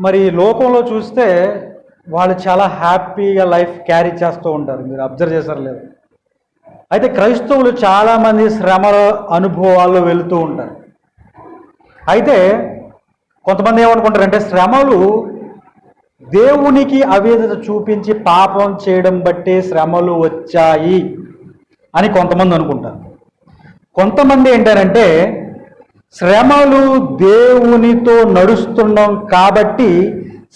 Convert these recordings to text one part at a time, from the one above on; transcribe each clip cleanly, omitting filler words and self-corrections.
మరి లోకంలో చూస్తే వాళ్ళు చాలా హ్యాపీగా లైఫ్ క్యారీ చేస్తూ ఉంటారు. మీరు అబ్జర్వ్ చేశారు లేదు? అయితే క్రైస్తవులు చాలామంది శ్రమల అనుభవాల్లో వెళుతూ ఉంటారు. అయితే కొంతమంది ఏమనుకుంటారంటే శ్రమలు దేవునికి అవిధేయత చూపించి పాపం చేయడం బట్టే శ్రమలు వచ్చాయి అని కొంతమంది అనుకుంటారు. కొంతమంది ఏంటారంటే శ్రమలు దేవునితో నడుస్తున్నాం కాబట్టి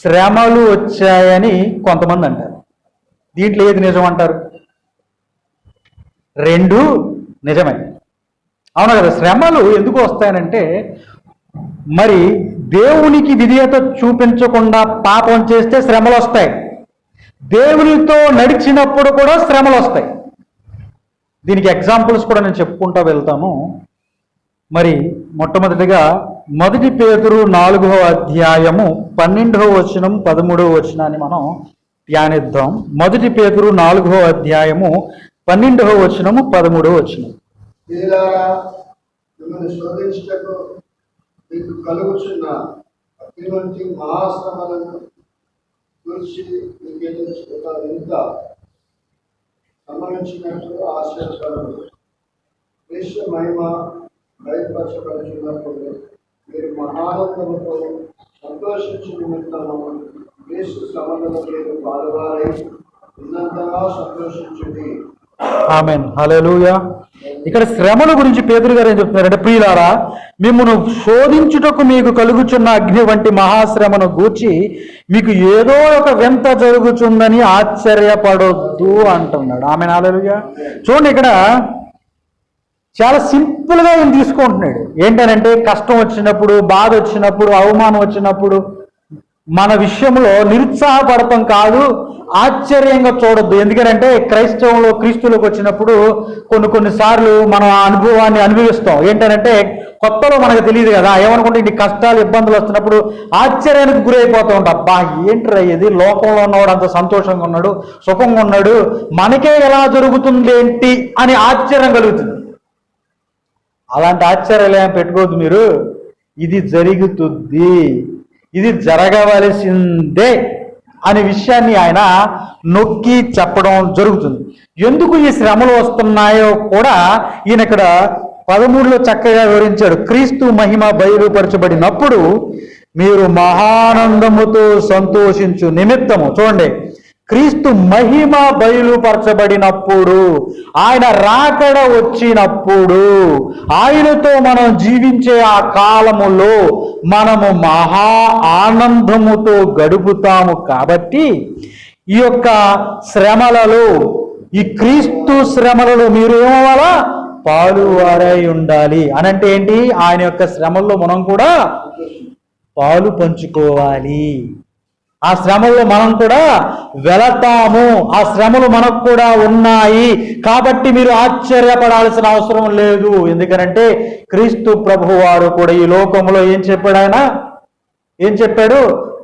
శ్రమలు వచ్చాయని కొంతమంది అంటారు. దీంట్లో ఏది నిజం అంటారు? రెండు నిజమే. అవునా కదా? శ్రమలు ఎందుకు వస్తాయనంటే మరి దేవునికి విధేయత చూపించకుండా పాపం చేస్తే శ్రమలు వస్తాయి, దేవునితో నడిచినప్పుడు కూడా శ్రమలు వస్తాయి. దీనికి ఎగ్జాంపుల్స్ కూడా నేను చెప్పుకుంటూ వెళ్తాను. మరి మొట్టమొదటిగా 1 పేతురు 4వ అధ్యాయము 12వ వచనం 13వ వచనాన్ని మనం ధ్యానిద్దాం. 1 పేతురు 4వ అధ్యాయము 12వ వచనము 13వ వచనం. మీకు కలుగుచున్న అటువంటి మహాశ్రమలను గురించి ఇంత సంబంధించినట్టు ఆశ్చర్యకరము. క్రీస్తు మహిమ బయలుపరచబడుచున్నప్పుడు మీరు మహానందముతో సంతోషించు నిమిత్తము క్రీస్తు శ్రమలలో మీరు పాలువారై ఉన్నంతగా సంతోషించుడి. ఆమేన్, హల్లెలూయా. ఇక్కడ శ్రమల గురించి పేతురు గారు ఏం చెప్తున్నారంటే, ప్రియులారా, మిమ్మును శోధించుటకు మీకు కలుగుచున్న అగ్ని వంటి మహాశ్రమను గూర్చి మీకు ఏదో ఒక వింత జరుగుతుందని ఆశ్చర్యపడొద్దు అంటున్నాడు. ఆమేన్, హల్లెలూయా. చూడండి, ఇక్కడ చాలా సింపుల్గా ఈయన తీసుకుంటున్నాడు. ఏంటనంటే కష్టం వచ్చినప్పుడు, బాధ వచ్చినప్పుడు, అవమానం వచ్చినప్పుడు మన విషయంలో నిరుత్సాహపడటం కాదు, ఆశ్చర్యంగా చూడొద్దు. ఎందుకంటే క్రీస్తులోకి వచ్చినప్పుడు కొన్నిసార్లు మనం ఆ అనుభవాన్ని అనుభవిస్తాం. ఏంటంటే కొత్తలో మనకు తెలియదు కదా, ఏమనుకుంటే ఇన్ని కష్టాలు ఇబ్బందులు వస్తున్నప్పుడు ఆశ్చర్యానికి గురైపోతూ ఉంటాం. అబ్బా ఏంట్రా ఇది, లోకంలో ఉన్నవాడు అంత సంతోషంగా ఉన్నాడు, సుఖంగా ఉన్నాడు, మనకే ఎలా జరుగుతుంది ఏంటి అని ఆశ్చర్యం కలుగుతుంది. అలాంటి ఆశ్చర్యాలు ఏం పెట్టుకోవద్దు మీరు. ఇది జరుగుతుంది, ఇది జరగవలసిందే అనే విషయాన్ని ఆయన నొక్కి చెప్పడం జరుగుతుంది. ఎందుకు ఈ శ్రమలు వస్తున్నాయో కూడా ఈయన ఇక్కడ 13లో చక్కగా వివరించాడు. క్రీస్తు మహిమ బయలుపరచబడినప్పుడు మీరు మహానందముతో సంతోషించు నిమిత్తము. చూడండి, క్రీస్తు మహిమ బయలుపరచబడినప్పుడు, ఆయన రాకడ వచ్చినప్పుడు, ఆయనతో మనం జీవించే ఆ కాలములో మనము మహా ఆనందముతో గడుపుతాము. కాబట్టి ఈ యొక్క శ్రమలలో, ఈ క్రీస్తు శ్రమలలో మీరు ఏమవ్వాలా? పాలువారై ఉండాలి. అనంటే ఏంటి? ఆయన యొక్క శ్రమల్లో మనం కూడా పాలు పంచుకోవాలి. ఆ శ్రమల్లో మనం కూడా వెళతాము. ఆ శ్రమలు మనకు కూడా ఉన్నాయి. కాబట్టి మీరు ఆశ్చర్యపడాల్సిన అవసరం లేదు. ఎందుకంటే క్రీస్తు ప్రభు వారు కూడా ఈ లోకంలో ఏం చెప్పాడు? ఆయన ఏం చెప్పాడు?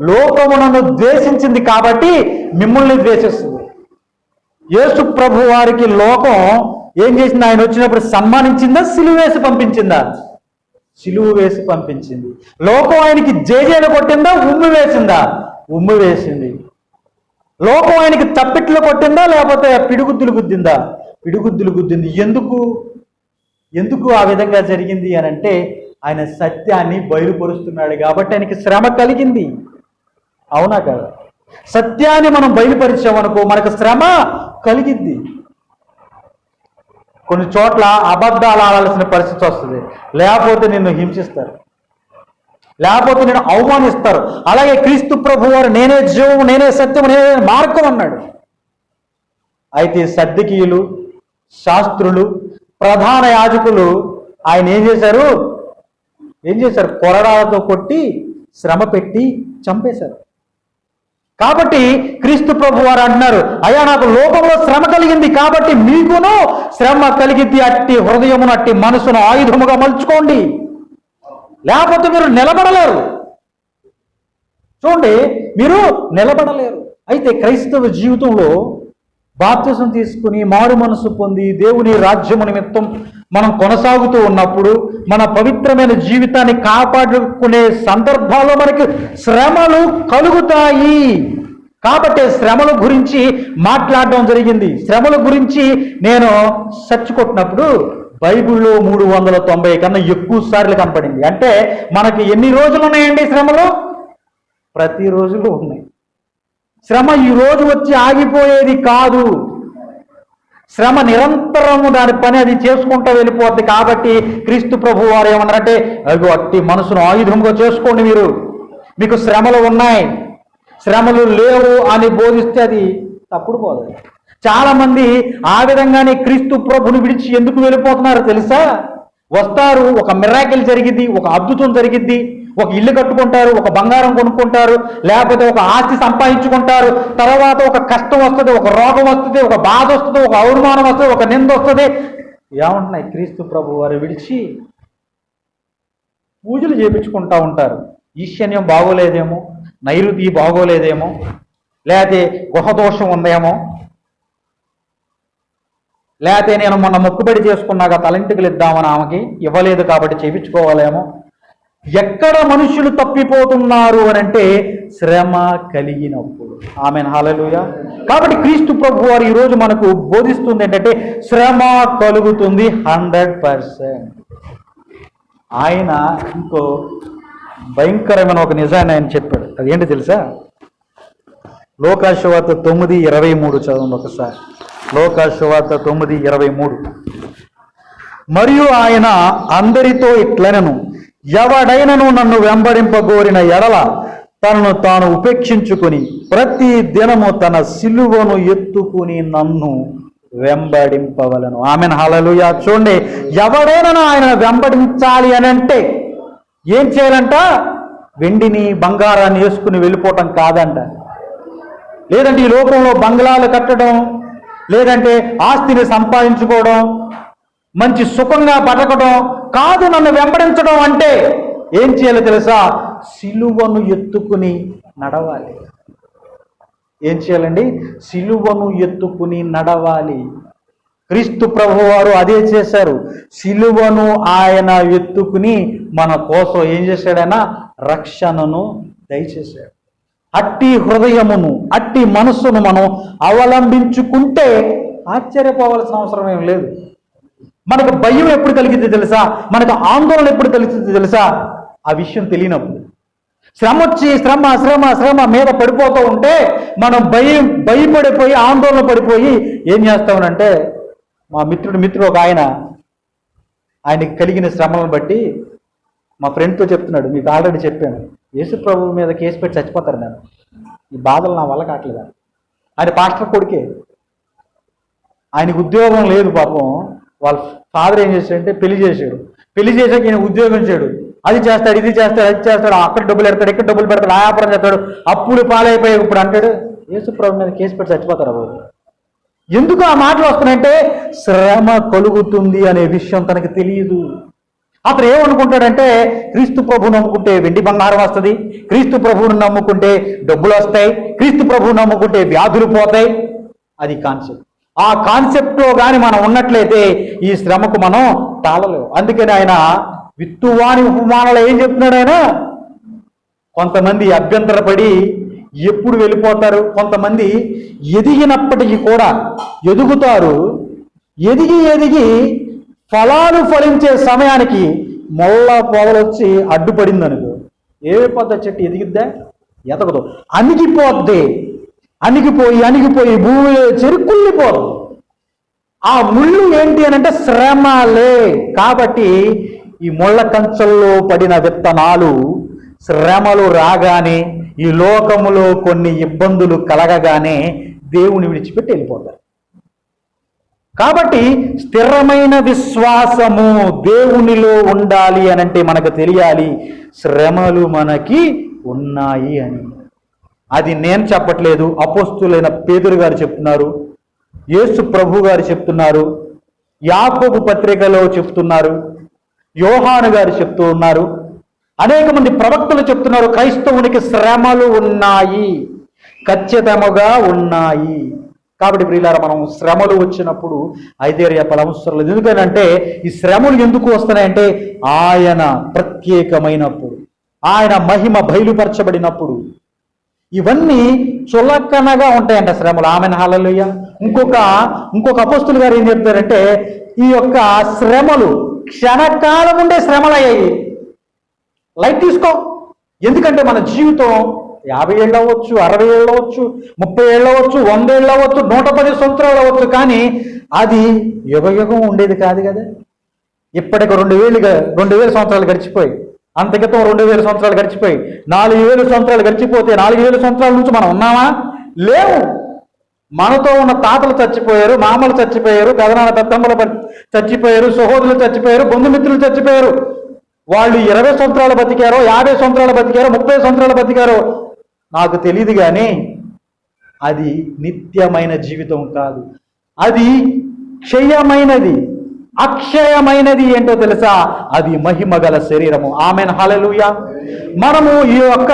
లోకము నన్ను ద్వేషించింది కాబట్టి మిమ్మల్ని ద్వేషిస్తుంది. యేసు ప్రభు వారికి లోకం ఏం చేసింది? ఆయన వచ్చినప్పుడు సన్మానించిందా, సిలువ వేసి పంపించిందా? సిలువ వేసి పంపించింది. లోకం ఆయనకి జేజేలు కొట్టిందా, ఉమ్ము వేసిందా? ఉమ్ము వేసింది. లోకం ఆయనకి తప్పిట్లు కొట్టిందా, లేకపోతే పిడిగుద్దులు గుద్దిందా? పిడిగుద్దులు గుద్దింది. ఎందుకు ఆ విధంగా జరిగింది అని అంటే ఆయన సత్యాన్ని బయలుపరుస్తున్నాడు కాబట్టి ఆయనకి శ్రమ కలిగింది. అవునా కదా? సత్యాన్ని మనం బయలుపరిచామనుకో మనకు శ్రమ కలిగింది. కొన్ని చోట్ల అబద్ధాలు ఆడాల్సిన పరిస్థితి వస్తుంది, లేకపోతే నిన్ను హింసిస్తారు, లేకపోతే నేను అవమానిస్తారు. అలాగే క్రీస్తు ప్రభు వారు నేనే జీవం, నేనే సత్యం, నేనే మార్గం అన్నాడు. అయితే సద్దకీయులు, శాస్త్రులు, ప్రధాన యాజకులు ఆయన ఏం చేశారు? కొరడాలతో కొట్టి శ్రమ పెట్టి చంపేశారు. కాబట్టి క్రీస్తు ప్రభు వారు అంటున్నారు, అయ్యా నాకు లోకంలో శ్రమ కలిగింది కాబట్టి మీకును శ్రమ కలిగింది. అట్టి హృదయమును, అట్టి మనసును ఆయుధముగా మలుచుకోండి, లేకపోతే మీరు నిలబడలేరు. చూడండి, మీరు నిలబడలేరు. అయితే క్రైస్తవ జీవితంలో బాప్తిసం తీసుకుని మారు మనసు పొంది దేవుని రాజ్యము నిమిత్తం మనం కొనసాగుతూ ఉన్నప్పుడు మన పవిత్రమైన జీవితాన్ని కాపాడుకునే సందర్భాల్లో మనకి శ్రమలు కలుగుతాయి. కాబట్టి శ్రమల గురించి మాట్లాడడం జరిగింది. శ్రమల గురించి నేను సెర్చ్ కొట్టినప్పుడు బైబిల్లో 390 కన్నా ఎక్కువ సార్లు కనపడింది. అంటే మనకి ఎన్ని రోజులు ఉన్నాయండి శ్రమలు? ప్రతిరోజు ఉన్నాయి. శ్రమ ఈ రోజు వచ్చి ఆగిపోయేది కాదు. శ్రమ నిరంతరము దాని పని అది చేసుకుంటూ వెళ్ళిపోద్ది. కాబట్టి క్రీస్తు ప్రభు వారు ఏమన్నారంటే, అదిగో అట్టి మనసును ఆయుధంగా చేసుకోండి, మీకు శ్రమలు ఉన్నాయి, శ్రమలు లేవు అని బోధిస్తే అది తప్పుడు బోధ. చాలా మంది ఆ విధంగానే క్రీస్తు ప్రభుని విడిచి ఎందుకు వెళ్ళిపోతున్నారో తెలుసా? వస్తారు, ఒక మిరాకిల్ జరిగిద్ది, ఒక అద్భుతం జరిగిద్ది, ఒక ఇల్లు కట్టుకుంటారు, ఒక బంగారం కొనుక్కుంటారు, లేకపోతే ఒక ఆస్తి సంపాదించుకుంటారు. తర్వాత ఒక కష్టం వస్తుంది, ఒక రోగం వస్తుంది, ఒక బాధ వస్తుంది, ఒక అవమానం వస్తుంది, ఒక నింద వస్తుంది. ఏమంటున్నాయి? క్రీస్తు ప్రభు వారు విడిచి పూజలు చేయించుకుంటూ ఉంటారు. ఈశాన్యం బాగోలేదేమో, నైరుతి బాగోలేదేమో, లేకపోతే గుహదోషం ఉందేమో, లేకపోతే నేను మొన్న మొక్కుబడి చేసుకున్నాక తలంటికలు ఇద్దామని ఆమెకి ఇవ్వలేదు కాబట్టి చేయించుకోవాలేమో. ఎక్కడ మనుషులు తప్పిపోతున్నారు అని అంటే శ్రమ కలిగినప్పుడు. ఆమెన్, హల్లెలూయా. కాబట్టి క్రీస్తు ప్రభు వారు ఈరోజు మనకు బోధిస్తుంది ఏంటంటే శ్రమ కలుగుతుంది 100%. ఆయన ఇంకో భయంకరమైన ఒక నిజాన్ని ఆయన చెప్పాడు. అదేంటి తెలుసా? లోకాసు వార్త 9:23 చదవండి ఒకసారి. లోకాసు వార్త 9:23. మరియు ఆయన అందరితో ఇట్లనెను, ఎవడైనను నన్ను వెంబడింపగోరిన ఎడల తనను తాను ఉపేక్షించుకుని ప్రతి దినము తన సిలువను ఎత్తుకుని నన్ను వెంబడింపవలను. ఆమెన్, హల్లెలూయా. చూడండి, ఎవడైనా ఆయన వెంబడించాలి అని అంటే ఏం చేయాలంట? వెండిని బంగారాన్ని వేసుకుని వెళ్ళిపోవటం కాదంట. లేదంటే ఈ లోకంలో బంగ్లాలు కట్టడం, లేదంటే ఆస్తిని సంపాదించుకోవడం, మంచి సుఖంగా బతకడం కాదు. నన్ను వెంబడించడం అంటే ఏం చేయాలో తెలుసా? సిలువను ఎత్తుకుని నడవాలి. ఏం చేయాలండి? సిలువను ఎత్తుకుని నడవాలి. క్రీస్తు ప్రభు వారు అదే చేశారు. సిలువను ఆయన ఎత్తుకుని మన కోసం ఏం చేశాడైనా? రక్షణను దయచేశాడు. అట్టి హృదయమును, అట్టి మనస్సును మనం అవలంబించుకుంటే ఆశ్చర్యపోవాల్సిన అవసరం ఏం లేదు. మనకు భయం ఎప్పుడు కలిగింది తెలుసా? మనకు ఆందోళన ఎప్పుడు కలిగింది తెలుసా? ఆ విషయం తెలియనప్పుడు. శ్రమ వచ్చి శ్రమ శ్రమ శ్రమ మీద పడిపోతూ ఉంటే మనం భయపడిపోయి ఆందోళన పడిపోయి ఏం చేస్తామనంటే, మా మిత్రుడు ఒక ఆయనకి కలిగిన శ్రమలను బట్టి మా ఫ్రెండ్తో చెప్తున్నాడు, మీకు ఆల్రెడీ చెప్పాను, యేసు ప్రభు మీద కేసు పెట్టి చచ్చిపోతారు, నేను ఈ బాధలు నా వల్ల కావట్లేదు. ఆయన పాస్టర్ కొడుకే, ఆయనకు ఉద్యోగం లేదు పాపం. వాళ్ళ ఫాదర్ ఏం చేశాడంటే పెళ్లి చేశాక ఈయన ఉద్యోగం చేయడు, అది చేస్తాడు, ఇది చేస్తాడు, అది చేస్తాడు, అక్కడ డబ్బులు పెడతాడు, ఇక్కడ డబ్బులు పెడతాడు, ఆ వ్యాపారం చేస్తాడు, అప్పులు పాలైపోయి ఇప్పుడు అంటాడు యేసు ప్రభు మీద కేసు పెట్టి చచ్చిపోతారు బాబు. ఎందుకు ఆ మాటలు వస్తున్నాయంటే శ్రమ కలుగుతుంది అనే విషయం తనకు తెలియదు. అతను ఏమనుకుంటాడంటే క్రీస్తు ప్రభువుని నమ్ముకుంటే వెండి బంగారం వస్తుంది, క్రీస్తు ప్రభువుని నమ్ముకుంటే డబ్బులు వస్తాయి, క్రీస్తు ప్రభువుని నమ్ముకుంటే వ్యాధులు పోతాయి. అది కాన్సెప్ట్. ఆ కాన్సెప్ట్లో కానీ మనం ఉన్నట్లయితే ఈ శ్రమకు మనం తాళలేవు. అందుకని ఆయన విత్తువాని ఉపమానాలు ఏం చెప్తున్నాడు? ఆయన కొంతమంది అభ్యంతరపడి ఎప్పుడు వెళ్ళిపోతారు, కొంతమంది ఎదిగినప్పటికీ కూడా ఎదుగుతారు. ఎదిగి ఫలాలు ఫలించే సమయానికి మొల్ల పొదలొచ్చి అడ్డుపడింది అనుకో, ఏ పెద్ద చెట్టు ఎదిగిద్దా? ఎతకదు, అణిగిపోయి భూమిలో చెరుకుల్లిపోదు. ఆ ముళ్ళు ఏంటి అని అంటే శ్రమలే. కాబట్టి ఈ ముళ్ళ కంచెల్లో పడిన విత్తనాలు శ్రమలు రాగానే, ఈ లోకములో కొన్ని ఇబ్బందులు కలగగానే దేవుని విడిచిపెట్టి వెళ్ళిపోతారు. కాబట్టి స్థిరమైన విశ్వాసము దేవునిలో ఉండాలి అనంటే మనకు తెలియాలి శ్రమలు మనకి ఉన్నాయి అని. అది నేను చెప్పట్లేదు, అపోస్తులైన పేతురు గారు చెప్తున్నారు, యేసు ప్రభు గారు చెప్తున్నారు, యాకోబు పత్రికలో చెప్తున్నారు, యోహాను గారు చెప్తూ ఉన్నారు, అనేక మంది ప్రవక్తలు చెప్తున్నారు. క్రైస్తవునికి శ్రమలు ఉన్నాయి, ఖచ్చితముగా ఉన్నాయి. కాబట్టి ప్రియులారా, మనం శ్రమలు వచ్చినప్పుడు ఐదేరియపల అవసరం లేదు. ఎందుకనంటే ఈ శ్రమలు ఎందుకు వస్తున్నాయంటే ఆయన ప్రత్యేకమైనప్పుడు, ఆయన మహిమ బయలుపరచబడినప్పుడు ఇవన్నీ చులకనగా ఉంటాయంట శ్రమలు. Amen hallelujah. ఇంకొక అపోస్తులు గారు ఏం చెప్తారంటే ఈ యొక్క శ్రమలు క్షణకాలం ఉండే శ్రమలు అయ్యాయి. లైట్ తీసుకో. ఎందుకంటే మన జీవితం 50 ఏళ్ళు అవ్వచ్చు, 60 ఏళ్ళు అవ్వచ్చు, 30 ఏళ్ళు అవ్వచ్చు, 100 ఏళ్ళు అవ్వచ్చు, 110 సంవత్సరాలు అవ్వచ్చు, కానీ అది యుగయుగం ఉండేది కాదు కదా. ఇప్పటికి 2000 సంవత్సరాలు గడిచిపోయి, అంత క్రితం 2000 సంవత్సరాలు గడిచిపోయి, 4000 సంవత్సరాలు గడిచిపోతే 4000 సంవత్సరాల నుంచి మనం ఉన్నామా? లేవు. మనతో ఉన్న తాతలు చచ్చిపోయారు, మామలు చచ్చిపోయారు, పెదనాన్న పెద్దమ్మలు చచ్చిపోయారు, సహోదరులు చచ్చిపోయారు, బంధుమిత్రులు చచ్చిపోయారు. వాళ్ళు 20 సంవత్సరాలు బతికారో, 50 సంవత్సరాలు బతికారో, 30 సంవత్సరాలు బతికారో నాకు తెలియదు, కానీ అది నిత్యమైన జీవితం కాదు. అది క్షయమైనది, అక్షయమైనది. ఏంటో తెలుసా? అది మహిమ గల శరీరము. Amen hallelujah. మనము ఈ యొక్క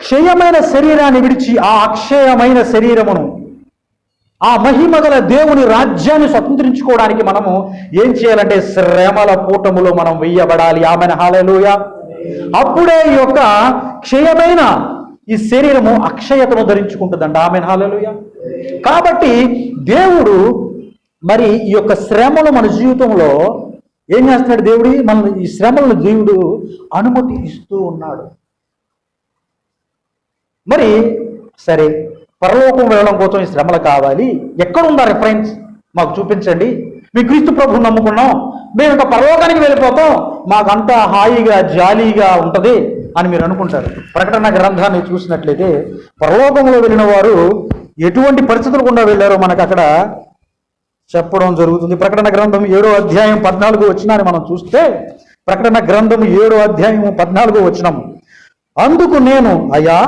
క్షయమైన శరీరాన్ని విడిచి ఆ అక్షయమైన శరీరమును, ఆ మహిమ గల దేవుని రాజ్యాన్ని స్వతంత్రించుకోవడానికి మనము ఏం చేయాలంటే శ్రమల కూటములో మనం వెయ్యబడాలి. Amen hallelujah. అప్పుడే ఈ యొక్క క్షయమైన ఈ శరీరము అక్షయతను ధరించుకుంటుందంట. Amen hallelujah. కాబట్టి దేవుడు మరి ఈ యొక్క శ్రమలు మన జీవితంలో ఏం చేస్తున్నాడు? మన ఈ శ్రమలను దేవుడు అనుమతి ఇస్తూ ఉన్నాడు. మరి సరే, పరలోకం వెళ్ళడం కోసం ఈ శ్రమలు కావాలి, ఎక్కడుందా రిఫరెన్స్? మాకు చూపించండి. మీ క్రీస్తు ప్రభువు నమ్ముకున్నాం, మేము ఇంకా పరలోకానికి వెళ్ళిపోతాం, మాకంతా హాయిగా జాలీగా ఉంటుంది అని మీరు అనుకుంటారు. ప్రకటన గ్రంథాన్ని చూసినట్లయితే పరలోకంలో వెళ్ళిన వారు ఎటువంటి పరిస్థితులు గుండా వెళ్ళారో మనకు అక్కడ చెప్పడం జరుగుతుంది. ప్రకటన గ్రంథం 7వ అధ్యాయం 14వ వచనాన్ని మనం చూస్తే, ప్రకటన గ్రంథం 7వ అధ్యాయం 14వ వచనం, అందుకు నేను, అయ్యా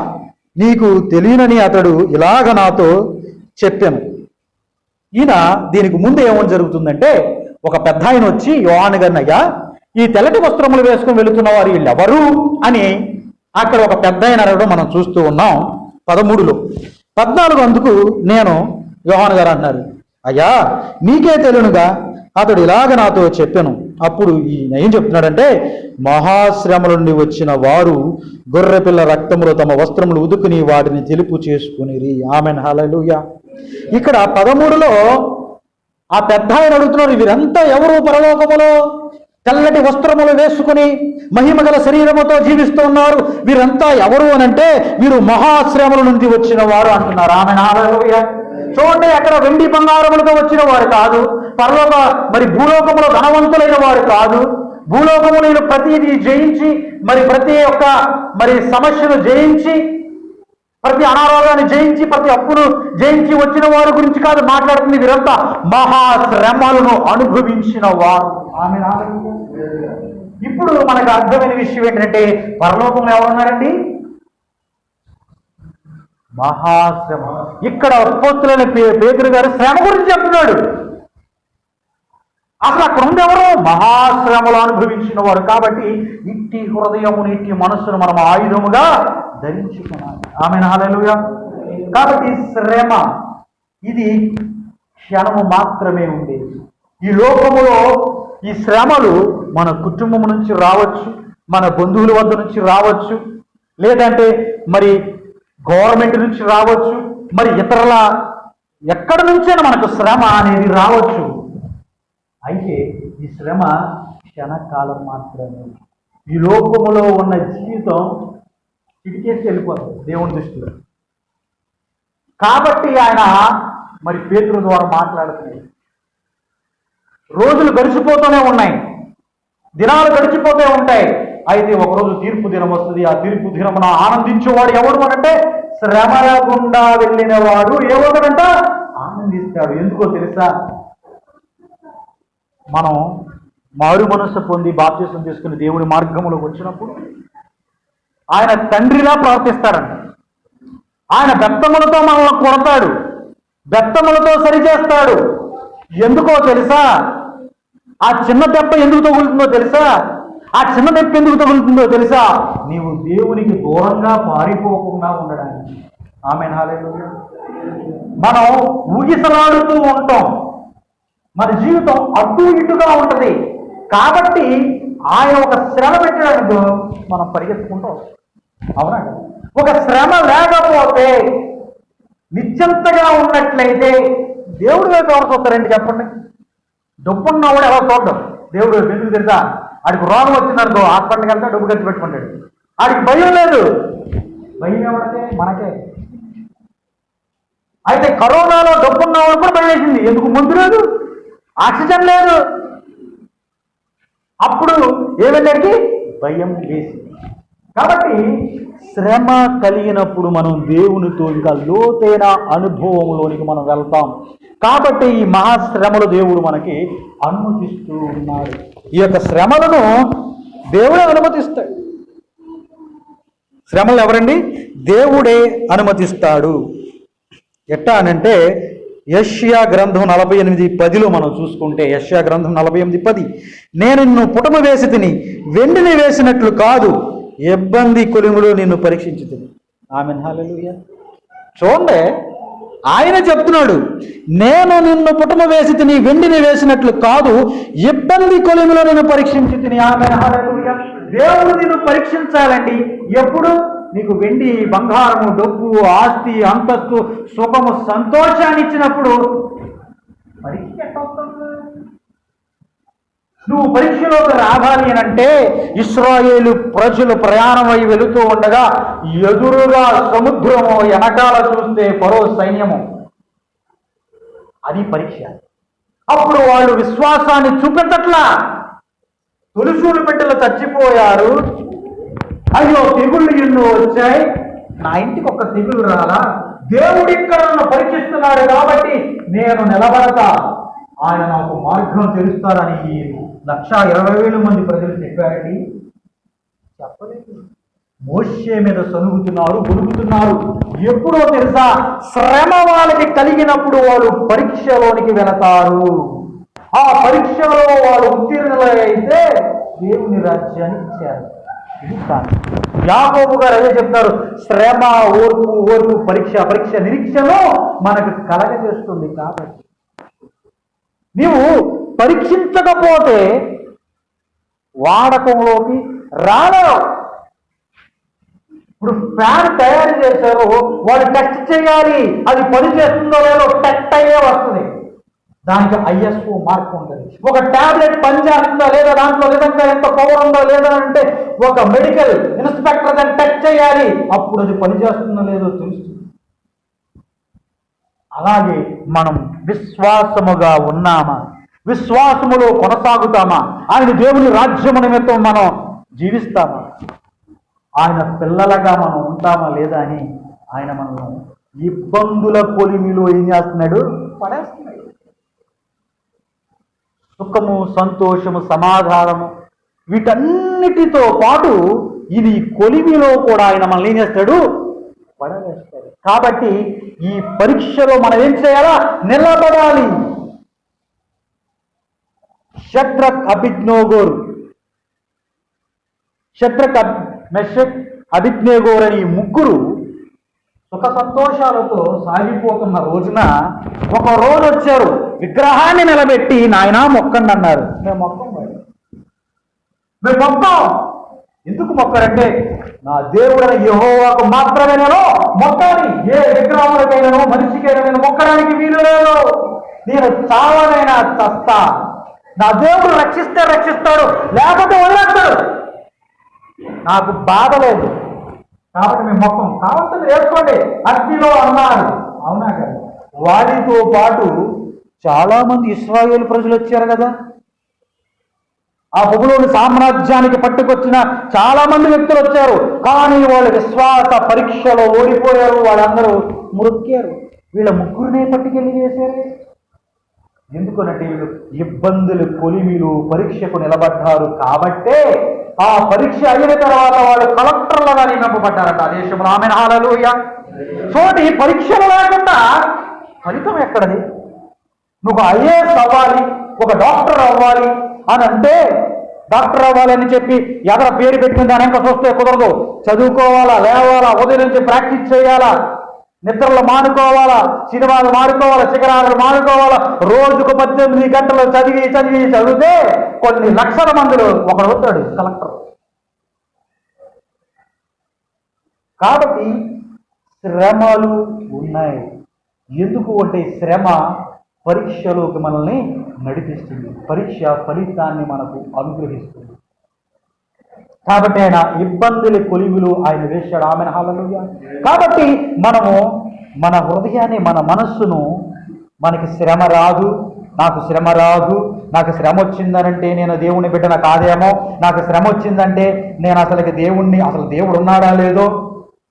నీకు తెలియనని అతడు ఇలాగ నాతో చెప్పాను. ఈయన దీనికి ముందు ఏమని జరుగుతుందంటే, ఒక పెద్ద ఆయన వచ్చి యోహాను గారిని, అయ్యా ఈ తెల్లటి వస్త్రములు వేసుకొని వెళుతున్న వారు వీళ్ళెవరు అని అక్కడ ఒక పెద్ద ఆయన అడగడం మనం చూస్తూ ఉన్నాం 13లో. 14 అందుకు నేను, యోహాను గారు అంటున్నారు, అయ్యా నీకే తెలియనుగా అతడు ఇలాగ నాతో చెప్పాను. అప్పుడు ఈయన ఏం చెప్తున్నాడంటే, మహాశ్రమల నుండి వచ్చిన వారు గొర్రెపిల్ల రక్తములో తమ వస్త్రములు ఉదుకుని వాటిని తెలుపు చేసుకుని. Amen hallelujah. ఇక్కడ 13లో ఆ పెద్ద ఆయన అడుగుతున్నారు, వీరంతా ఎవరు పరలోకములో తెల్లటి వస్త్రములు వేసుకుని మహిమగల శరీరముతో జీవిస్తూ ఉన్నారు, వీరంతా ఎవరు అని అంటే వీరు మహాశ్రమల నుండి వచ్చిన వారు అంటున్నారు. Amen hallelujah. చూడండి, అక్కడ వెండి బంగారములతో వచ్చిన వారు కాదు, మరి భూలోకములో ధనవంతులైన వారు కాదు, భూలోకములైన ప్రతిదీ జయించి, ప్రతి ఒక్క సమస్యను జయించి, ప్రతి అనారోగ్యాన్ని జయించి, ప్రతి అప్పును జయించి వచ్చిన వారి గురించి కాదు మాట్లాడుతుంది. వీరంతా మహాశ్రమలను అనుభవించిన వారు. ఆమె ఇప్పుడు మనకు అర్థమైన విషయం ఏంటంటే, పరలోకంలో ఎవరున్నారండి? మహాశ్రమ. ఇక్కడ అపోస్తలుడైన పేతురు గారు శ్రమ గురించి చెప్తున్నాడు. అసలు అక్కడ ఉంది ఎవరు? మహాశ్రమలు అనుభవించిన వారు. కాబట్టి ఇట్టి హృదయమును, ఇట్టి మనస్సును మనం ఆయుధముగా ధరించుకున్నాము. Amen hallelujah. కాబట్టి శ్రమ ఇది క్షణము మాత్రమే ఉండేది. ఈ లోకములో ఈ శ్రమలు మన కుటుంబం నుంచి రావచ్చు, మన బంధువుల వద్ద నుంచి రావచ్చు, లేదంటే గవర్నమెంట్ నుంచి రావచ్చు, ఇతరుల ఎక్కడి నుంచైనా మనకు శ్రమ అనేది రావచ్చు. అయితే ఈ శ్రమ క్షణకాలం మాత్రమే. ఈ లోకములో ఉన్న జీవితం చిటికేసి వెళ్ళిపోతుంది దేవుని దృష్టిలో. కాబట్టి ఆయన పేతురు ద్వారా మాట్లాడుతుంది. రోజులు గడిచిపోతూనే ఉన్నాయి, దినాలు గడిచిపోతూ ఉంటాయి. అయితే ఒకరోజు తీర్పు దినం వస్తుంది. ఆ తీర్పు దినమున ఆనందించేవాడు ఎవడు అనంటే, శ్రమల గుండా వెళ్ళిన వాడు ఏమవుతాడంట? ఆనందిస్తాడు. ఎందుకో తెలుసా? మనం మారు మనస్సు పొంది బాప్తిసం తీసుకుని దేవుడి మార్గంలోకి వచ్చినప్పుడు ఆయన తండ్రిలా ప్రవర్తిస్తాడంట. ఆయన బెత్తములతో మనల్ని కొడతాడు, బెత్తములతో సరిచేస్తాడు. ఎందుకో తెలుసా? ఆ చిన్న దెబ్బ ఎందుకు తగులుతుందో తెలుసా? ఆ చిన్న దెబ్బ ఎందుకు తగులుతుందో తెలుసా? నీవు దేవునికి దూరంగా పారిపోకుండా ఉండడానికి. ఆమేన్, హల్లెలూయా. మనం ఊగిసలాడుతూ ఉంటాం, మన జీవితం అటు ఇటుగా ఉంటుంది. కాబట్టి ఆయన ఒక శ్రమ పెట్టడానికి మనం పరిగెత్తుకుంటూ వస్తాం. అవునా? ఒక శ్రమ లేకపోతే నిశ్చింతగా ఉన్నట్లయితే దేవుడు వైపు ఎవరు చూస్తారండి చెప్పండి? డబ్బున్నవాడు ఎవరు చూడడం దేవుడు వైపు. ఎందుకు తెలుసా? ఆడికి రోగం వచ్చిందనుకో హాస్పిటల్కి వెళ్తే డబ్బు ఖర్చు పెట్టుకుంటాడు. ఆడికి భయం లేదు. భయం ఎవరితే? మనకే. అయితే కరోనాలో డబ్బున్నవాడు కూడా భయం వేసింది. ఎందుకు? మందు లేదు, ఆక్సిజన్ లేదు. అప్పుడు ఏమైందంటే భయం వేసింది. కాబట్టి శ్రమ కలిగినప్పుడు మనం దేవునితో ఇంకా లోతైన అనుభవంలోనికి మనం వెళ్తాం. కాబట్టి ఈ మహాశ్రమలు దేవుడు మనకి అనుమతిస్తూ ఉన్నాడు. ఈ యొక్క శ్రమలను దేవుడే అనుమతిస్తాడు. శ్రమలు ఎవరండి? దేవుడే అనుమతిస్తాడు. ఎట్టా అనంటే యెషయా గ్రంథం 48:10 మనం చూసుకుంటే, యెషయా గ్రంథం 48:10, నేను నిన్ను పుటమ వేసి తిని వెండిని వేసినట్లు కాదు, ఇబ్బంది కొలిములో నిన్ను పరీక్షించి తిని. ఆమేన్, హల్లెలూయా. చూడండి, ఆయన చెప్తున్నాడు, నేను నిన్ను పుటమ వేసి తిని వెండిని వేసినట్లు కాదు, ఇబ్బంది కొలిములో నిన్ను పరీక్షించి తిని. ఆమేన్, హల్లెలూయా. దేవుడు నిన్ను పరీక్షించాలండి. ఎప్పుడు? నీకు వెండి, బంగారము, డబ్బు, ఆస్తి, అంతస్తు, సుఖము, సంతోషాన్ని ఇచ్చినప్పుడు పరీక్ష ఎట్లా వస్తుంది? నువ్వు పరీక్షలోకి రావాలి అని అంటే ఇశ్రాయేలు ప్రజలు ప్రయాణం అయి వెళుతూ ఉండగా ఎదురుగా సముద్రము, వెనకాల చూస్తే ఫరో సైన్యము. అది పరీక్ష. అప్పుడు వాళ్ళు విశ్వాసాన్ని చూపించట్లా. తొలిసూలు బిడ్డలు చచ్చిపోయారు. అయ్యో తెగుళ్ళు ఎన్నో వచ్చాయి, నా ఇంటికి ఒక తెగులు రాలా, దేవుడు ఇక్కడ నన్ను పరీక్షిస్తున్నాడు కాబట్టి నేను నిలబడతా, ఆయన నాకు మార్గం తెలుస్తారని 1,20,000 మంది ప్రజలు చెప్పారండి. చెప్పలేదు. మోషే మీద సనుగుతున్నారు, గొలుగుతున్నారు. ఎప్పుడో తెలుసా? శ్రమ వాళ్ళకి కలిగినప్పుడు వాళ్ళు పరీక్షలోనికి వెళతారు. ఆ పరీక్షలో వాళ్ళు ఉత్తీర్ణులైతే దేవుని రాజ్యాన్ని ఇచ్చారు. ఇది కాదు. యాకోబు గారు అదే చెప్తారు, శ్రమ, ఓర్పు, పరీక్ష నిరీక్షను మనకు కలగజేస్తుంది. కాబట్టి నీవు పరీక్షించకపోతే వాడకంలోకి రాలేవు. ఇప్పుడు ఫ్యాన్ తయారు చేశారు, వాళ్ళు టెస్ట్ చేయాలి, అది పని చేస్తుందో లేదో టెస్ట్ అయ్యే వస్తుంది. దానికి ISO మార్క్ ఉంటుంది. ఒక టాబ్లెట్ పనిచేస్తుందా లేదా, దాంట్లో నిజంగా ఎంత పవర్ ఉందో లేదా అంటే ఒక మెడికల్ ఇన్స్పెక్టర్ దాన్ని టెస్ట్ చేయాలి, అప్పుడు అది పనిచేస్తుందో లేదో తెలుస్తుంది. అలాగే మనం విశ్వాసముగా ఉన్నామా, విశ్వాసములో కొనసాగుతామా, ఆయన దేవుని రాజ్యము నిమిత్తం మనం జీవిస్తామా, ఆయన పిల్లలుగా మనం ఉంటామా లేదా అని ఆయన మనం ఇబ్బందుల కొలిమిలో ఏం చేస్తున్నాడు? పడేస్తున్నాడు. సుఖము, సంతోషము, సమాధానము వీటన్నిటితో పాటు ఇది కొలిమిలో కూడా ఆయన మనల్ని ఏం చేస్తాడు? పడవేస్తాడు. కాబట్టి ఈ పరీక్షలో మనం ఏం చేయాలా? నిలబడాలి. షద్రక్, మెషక్, అబేద్నెగో అని ముగ్గురు సుఖ సంతోషాలతో సాగిపోతున్న రోజున ఒక రోజు వచ్చారు, విగ్రహాన్ని నిలబెట్టి నాయనా మొక్కండి అన్నారు. మేము మొక్కం. ఎందుకు మొక్కరంటే నా దేవుడైన యెహోవాకు మాత్రమే నేను మొక్కాలి. ఏ విగ్రహములకైనా మనిషికైనా నేను మొక్కడానికి వీలు లేదు. నేను చావనైనా చస్తా. నా దేవుడు రక్షిస్తే రక్షిస్తాడు, లేకపోతే వదిలేస్తాడు. నాకు బాధ లేదు కాబట్టి మేము మొక్కం. కావాల్సింది వేసుకోండి అగ్నిలో అన్నారు. అవునా కదా? వారితో పాటు చాలా మంది ఇశ్రాయేలు ప్రజలు వచ్చారు కదా. ఆ బబులోను సామ్రాజ్యానికి పట్టుకొచ్చిన చాలా మంది వ్యక్తులు వచ్చారు. కానీ వాళ్ళు విశ్వాస పరీక్షలో ఓడిపోయారు. వాళ్ళందరూ మురుక్కారు. వీళ్ళ ముగ్గురునే పట్టుకెళ్ళి వేశారు. ఎందుకనంటే వీళ్ళు ఇబ్బందులు కొలిమిలు పరీక్షకు నిలబడ్డారు కాబట్టే ఆ పరీక్ష అయిన తర్వాత వాళ్ళు కలెక్టర్లుగా నియమింపబడ్డారట ఆ దేశంలో. ఆమేన్, హల్లెలూయా. చూడండి, పరీక్షలు లేకుండా ఫలితం ఎక్కడది? నువ్వు IAS అవ్వాలి, ఒక డాక్టర్ అవ్వాలి అని అంటే, డాక్టర్ అవ్వాలని చెప్పి ఎవరి పేరు పెట్టుకుని దాని ఇంకా చూస్తే కుదరదు. చదువుకోవాలా, లేవాలా, ఉదయం నుంచి ప్రాక్టీస్ చేయాలా, నిద్రలు మానుకోవాలా, సినిమాలు మానుకోవాలా, శిఖరాలు మానుకోవాలా. రోజుకు 18 గంటలు చదివితే కొన్ని లక్షల మందిలో ఒకడు అవుతాడు కలెక్టర్. కాబట్టి శ్రమలు ఉన్నాయి. ఎందుకు అంటే శ్రమ పరీక్షలోకి మనల్ని నడిపిస్తుంది, పరీక్ష ఫలితాన్ని మనకు అనుగ్రహిస్తుంది. కాబట్టి ఆయన ఇబ్బందుల కొలివులు ఆయన వేశాడు. ఆమెను హల్లెలూయా. కాబట్టి మనము మన హృదయాన్ని, మన మనస్సును, మనకి శ్రమ రాదు, నాకు శ్రమ రాదు, నాకు శ్రమ వచ్చిందనంటే నేను దేవుని బిడ్డన కాదేమో, నాకు శ్రమ వచ్చిందంటే నేను అసలు దేవుడు ఉన్నాడా లేదో,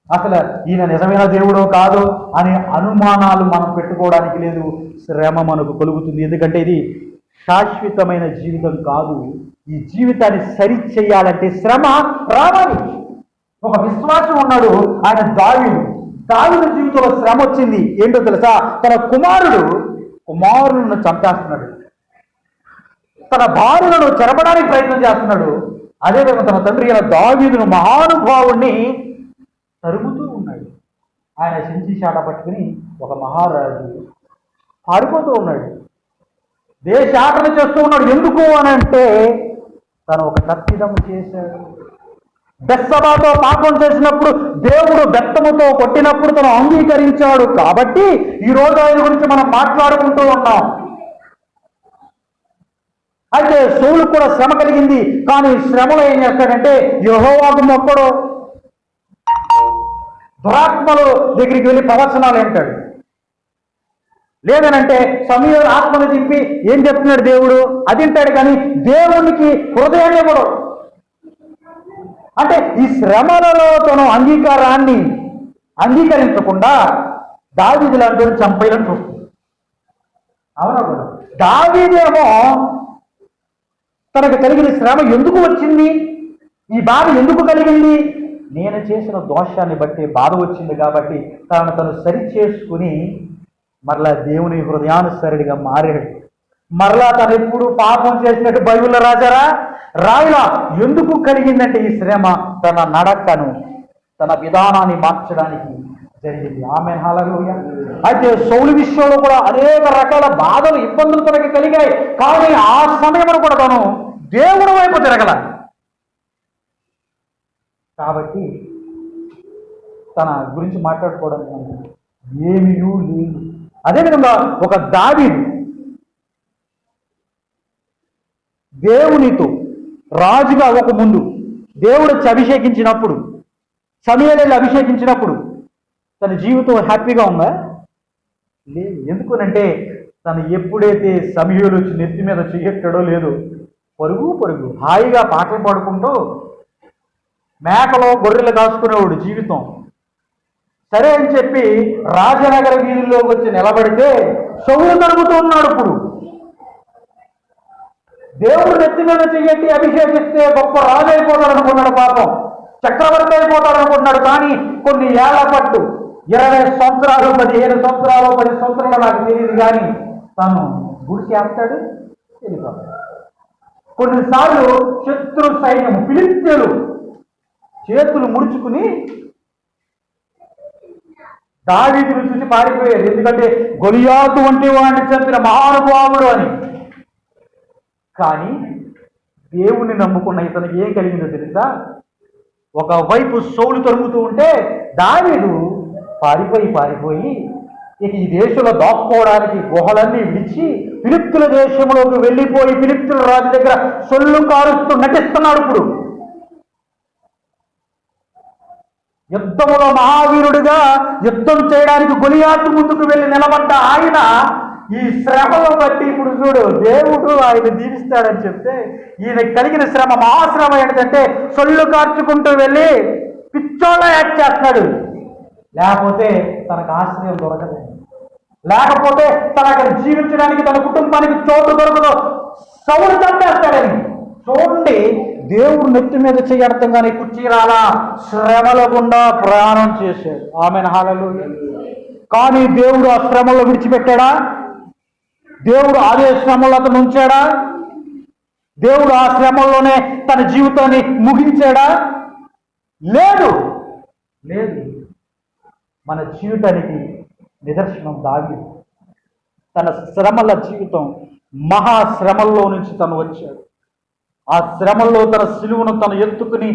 అసలు ఈయన నిజమైన దేవుడో కాదు అనే అనుమానాలు మనం పెట్టుకోవడానికి లేదు. శ్రమ మనకు కలుగుతుంది. ఎందుకంటే ఇది శాశ్వతమైన జీవితం కాదు. ఈ జీవితాన్ని సరి చేయాలంటే శ్రమ రావాలి. ఒక విశ్వాసం ఉన్నాడు, ఆయన దావీదు జీవితంలో శ్రమ వచ్చింది. ఏంటో తెలుసా? తన కుమారులను చంపేస్తున్నాడు, తన భార్యలను చెరపడానికి ప్రయత్నం చేస్తున్నాడు. అదేవిధంగా తన తండ్రి అయిన దావీదును, మహానుభావుణ్ణి తరుగుతూ ఉన్నాడు. ఆయన సించి చాట పట్టుకుని ఒక మహారాజు పారిపోతూ ఉన్నాడు, దేశాటన చేస్తూ ఉన్నాడు. ఎందుకు అని అంటే తను ఒక తప్పిదం చేశాడు. బెత్షెబాతో పాపం చేసినప్పుడు దేవుడు బెత్తముతో కొట్టినప్పుడు తను అంగీకరించాడు. కాబట్టి ఈరోజు ఆయన గురించి మనం మాట్లాడుకుంటూ ఉన్నాం. అయితే సౌలు కూడా శ్రమ కలిగింది. కానీ శ్రమలో ఏం చేస్తాడంటే యెహోవాకు మొక్కడు, దురాత్మల దగ్గరికి వెళ్ళి ప్రవచనాలు అంటాడు. లేదనంటే సమూయేలు ఆత్మను దింపి ఏం చెప్తున్నాడు దేవుడు అది వింటాడు. కానీ దేవునికి హృదయాన్ని ఇవ్వడు. అంటే ఈ శ్రమలలో తను అంగీకారాన్ని అంగీకరించకుండా దావీదు లాంటి చంపేయాలని చూస్తుంది. అవునా? దావీదేమో తనకు కలిగిన శ్రమ ఎందుకు వచ్చింది, ఈ బాధ ఎందుకు కలిగింది? నేను చేసిన దోషాన్ని బట్టి బాధ వచ్చింది. కాబట్టి తను సరి చేసుకుని మరలా దేవుని హృదయానుసరుడిగా మారాడు. మరలా తను ఎప్పుడు పాపం చేసినట్టు బైబిల్లో రాయలా. ఎందుకు కలిగిందంటే ఈ శ్రమ తన నడకను, తన విధానాన్ని మార్చడానికి జరిగింది. ఆమేన్ హల్లెలూయా. అయితే సౌలు విషయంలో కూడా అనేక రకాల బాధలు, ఇబ్బందులు తనకి కలిగాయి. కానీ ఆ సమయంలో కూడా తను దేవుడి వైపు తిరగల. కాబట్టి తన గురించి మాట్లాడుకోవడానికి ఏమీ లేదు. అదేవిధంగా ఒక దావీదు దేవునితో రాజుగా అవ్వక ముందు దేవుడు అభిషేకించినప్పుడు, సమూయేలు అభిషేకించినప్పుడు తన జీవితం హ్యాపీగా ఉందా? లేదు. ఎందుకనంటే తను ఎప్పుడైతే సమూయేలు వచ్చి నెత్తి మీద చెయ్యెట్టాడో లేదు, పరుగు హాయిగా పాటలు పాడుకుంటూ మేకలో గొర్రెలు కాసుకునేవాడు జీవితం. సరే అని చెప్పి రాజనగర వీధుల్లోకి వచ్చి నిలబడితే సౌలు తరుగుతూ ఉన్నాడు. ఇప్పుడు దేవుడు నెత్తి మీద చెయ్యట్టి అభిషేకిస్తే గొప్ప రాజు అయిపోతాడనుకున్నాడు, పాపం చక్రవర్తి అయిపోతాడనుకుంటున్నాడు. కానీ కొన్ని ఏళ్ల పట్టు 20 సంవత్సరాలు, 15 సంవత్సరాలు, 10 సంవత్సరాలు నాకు తెలియదు, కానీ తను గుడిసి ఆపుతాడు, వెళ్ళిపోతాడు. కొన్నిసార్లు శత్రు సైన్యం ఫిలిష్తీయులు చేతులు ముడుచుకుని దావీదును చూసి పారిపోయారు. ఎందుకంటే గొలియాతు వంటి వాడిని చంపిన మహానుభావుడు అని. కానీ దేవుణ్ణి నమ్ముకున్న ఇతనికి ఏం కలిగిందో తెలుసా? ఒకవైపు సౌలు తరుముతూ ఉంటే దావీదు పారిపోయి ఇక ఈ దేశంలో దాక్కోవడానికి గుహలన్నీ విడిచి ఫిలిష్తీయుల దేశంలోకి వెళ్ళిపోయి ఫిలిష్తీయుల రాజు దగ్గర సొల్లు కారుస్తూ నటిస్తున్నాడు. ఇప్పుడు యుద్ధములో మహావీరుడిగా యుద్ధం చేయడానికి గొలియాతు ముందుకు వెళ్ళి నిలబడ్డ ఆయన ఈ శ్రమలో బట్టి ఇప్పుడు చూడు దేవుడు ఆయన దీవిస్తాడని చెప్తే ఈయన కలిగిన శ్రమ, మహాశ్రమ ఏంటంటే సొల్లు కార్చుకుంటూ వెళ్ళి పిచ్చోళ్ళ యాక్ట్ చేస్తాడు. లేకపోతే తనకు ఆశ్రయం దొరకదు, లేకపోతే తన అక్కడ జీవించడానికి తన కుటుంబానికి చోటు దొరకదు, సౌలు చంపేస్తాడని. చూడండి, దేవుడు నెత్తి మీద చేయర్థంగానే కుర్చీరాలా శ్రమల గుండా ప్రయాణం చేశాడు. ఆమేన్ హల్లెలూయా. కానీ దేవుడు ఆ శ్రమలో విడిచిపెట్టాడా? దేవుడు అదే శ్రమలో అతను ఉంచాడా? దేవుడు ఆ శ్రమల్లోనే తన జీవితాన్ని ముగించాడా? లేదు. మన జీవితానికి నిదర్శనం దావీదు. తన శ్రమల జీవితం, మహాశ్రమల్లో నుంచి తను వచ్చాడు. ఆ శ్రమల్లో తన సిలువను తను ఎత్తుకుని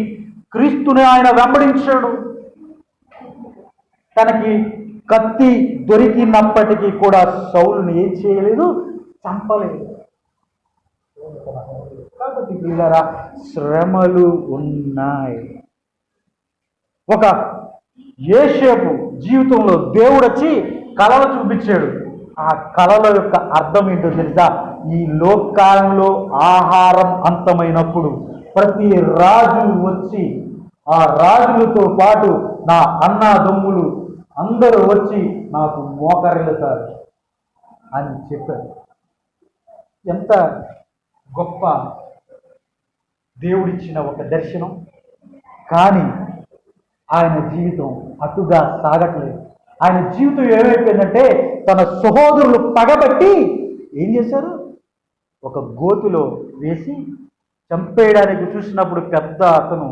క్రీస్తుని ఆయన వెంబడించాడు. తనకి కత్తి దొరికినప్పటికీ కూడా సౌలుని ఏం చేయలేదు, చంపలేదు. కాబట్టి పిల్లరా, శ్రమలు ఉన్నాయి. ఒక యేషేపు జీవితంలో దేవుడు వచ్చి కళలు చూపించాడు. ఆ కళల యొక్క అర్థం ఏంటో తెలుసా? ఈ లోకాలంలో ఆహారం అంతమైనప్పుడు ప్రతి రాజు వచ్చి ఆ రాజులతో పాటు నా అన్నదమ్ములు అందరూ వచ్చి నాకు మోకరిల్లుతారు అని చెప్పాడు. ఎంత గొప్ప దేవుడిచ్చిన ఒక దర్శనం. కానీ ఆయన జీవితం అటుగా సాగట్లేదు. ఆయన జీవితం ఏమైపోయిందంటే, తన సహోదరులు పగబట్టి ఏం చేశారు, ఒక గోతిలో వేసి చంపేయడానికి చూసినప్పుడు పెద్ద అతను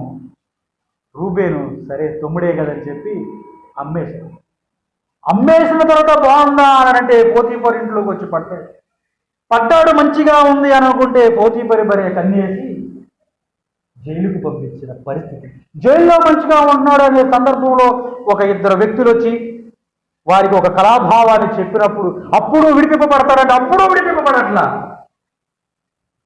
రూబేను సరే తమ్ముడే కదని చెప్పి అమ్మేశాడు. అమ్మేసిన తర్వాత బాగుందా అని అంటే పోతీఫర్ ఇంట్లోకి వచ్చి పడ్డాడు మంచిగా ఉంది అని అనుకుంటే పోతీఫర్ కన్నేసి జైలుకు పంపించిన పరిస్థితి. జైల్లో మంచిగా ఉంటున్నాడు అనే సందర్భంలో ఒక ఇద్దరు వ్యక్తులు వచ్చి వారికి ఒక కళాభావాన్ని చెప్పినప్పుడు అప్పుడు విడిపింపబడతాడంటే అప్పుడు విడిపింపబడట్లా.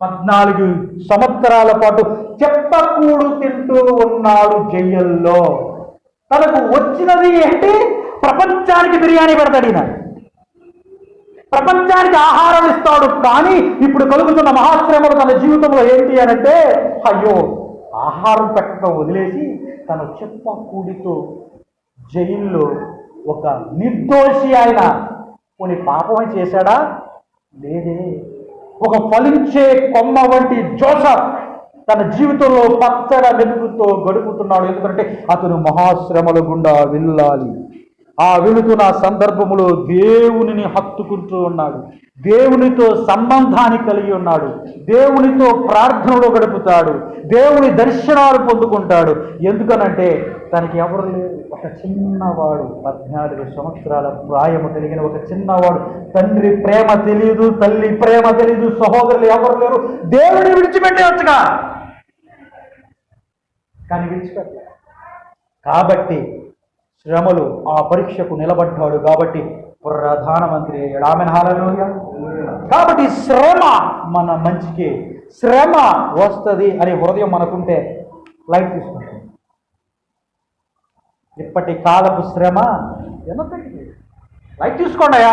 14 సంవత్సరాల పాటు చెప్పకూడు తింటూ ఉన్నాడు జైల్లో. తనకు వచ్చినది ఏంటి? ప్రపంచానికి బిర్యానీ పెడతాడు ఈయన, ప్రపంచానికి ఆహారం ఇస్తాడు. కానీ ఇప్పుడు కలుగుతున్న మహాశ్రమలు తన జీవితంలో ఏంటి అనంటే, అయ్యో ఆహారం పెట్టడం వదిలేసి తన చెప్పకూడితో జైల్లో ఒక నిర్దోషి ఆయన కొన్ని పాపం చేశాడా? లేదే. ఒక ఫలించే కొమ్మ వంటి జోసఫ్ తన జీవితంలో పచ్చగా వెతుకుతో గడుపుతున్నాడు. ఎందుకంటే అతను మహాశ్రమల గుండా వెళ్ళాలి. ఆ వెళుతున్న సందర్భములో దేవునిని హత్తుకుంటూ ఉన్నాడు, దేవునితో సంబంధాన్ని కలిగి ఉన్నాడు, దేవునితో ప్రార్థనలో గడుపుతాడు, దేవుని దర్శనాలు పొందుకుంటాడు. ఎందుకనంటే తనకి ఎవరు లేరు. ఒక చిన్నవాడు, 14 సంవత్సరాల ప్రాయము కలిగిన ఒక చిన్నవాడు. తండ్రి ప్రేమ తెలియదు, తల్లి ప్రేమ తెలియదు, సహోదరులు ఎవరు లేరు. దేవుని విడిచిపెట్టేవచ్చుగా, కానీ విడిచిపెట్ట. కాబట్టి శ్రమలు ఆ పరీక్షకు నిలబడ్డాడు. కాబట్టి ప్రధానమంత్రి అయ్యాడు. Amen hallelujah. కాబట్టి శ్రమ మన మంచికి, శ్రమ వస్తుంది అని హృదయం మనకుంటే లైట్ తీసుకుంటాం. ఇప్పటి కాలపు శ్రమ ఎన్నటికి లైట్ తీసుకోండియా.